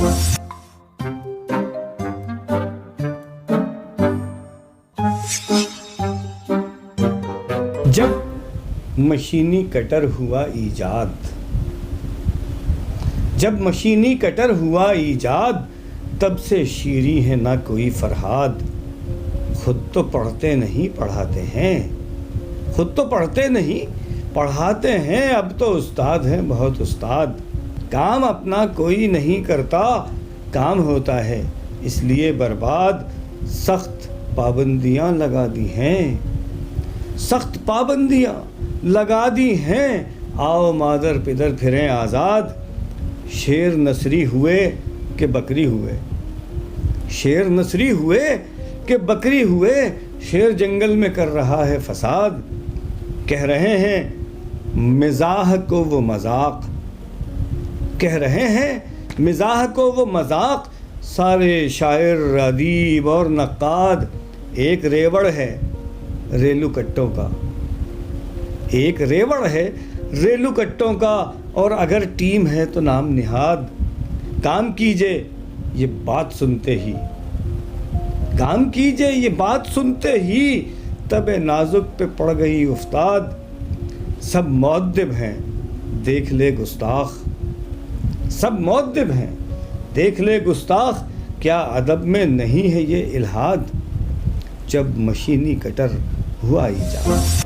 جب مشینی کٹر ہوا ایجاد، جب مشینی کٹر ہوا ایجاد، تب سے شیریں ہے نہ کوئی فرہاد۔ خود تو پڑھتے نہیں پڑھاتے ہیں، خود تو پڑھتے نہیں پڑھاتے ہیں، اب تو استاد ہیں بہت استاد۔ کام اپنا کوئی نہیں کرتا، کام ہوتا ہے اس لیے برباد۔ سخت پابندیاں لگا دی ہیں، سخت پابندیاں لگا دی ہیں، آؤ مادر پدر پھریں آزاد۔ شیر نسری ہوئے کہ بکری ہوئے، شیر نسری ہوئے کہ بکری ہوئے، شیر جنگل میں کر رہا ہے فساد۔ کہہ رہے ہیں مزاح کو وہ مذاق، کہہ رہے ہیں مزاح کو وہ مذاق، سارے شاعر ادیب اور نقاد۔ ایک ریوڑ ہے ریلو کٹوں کا، ایک ریوڑ ہے ریلو کٹوں کا، اور اگر ٹیم ہے تو نام نہاد۔ کام کیجئے یہ بات سنتے ہی، کام کیجئے یہ بات سنتے ہی، تب نازک پہ پڑ گئی افتاد۔ سب مؤدب ہیں دیکھ لے گستاخ، سب مؤدب ہیں دیکھ لے گستاخ، کیا ادب میں نہیں ہے یہ الحاد۔ جب مشینی کٹر ہوا ایجاد۔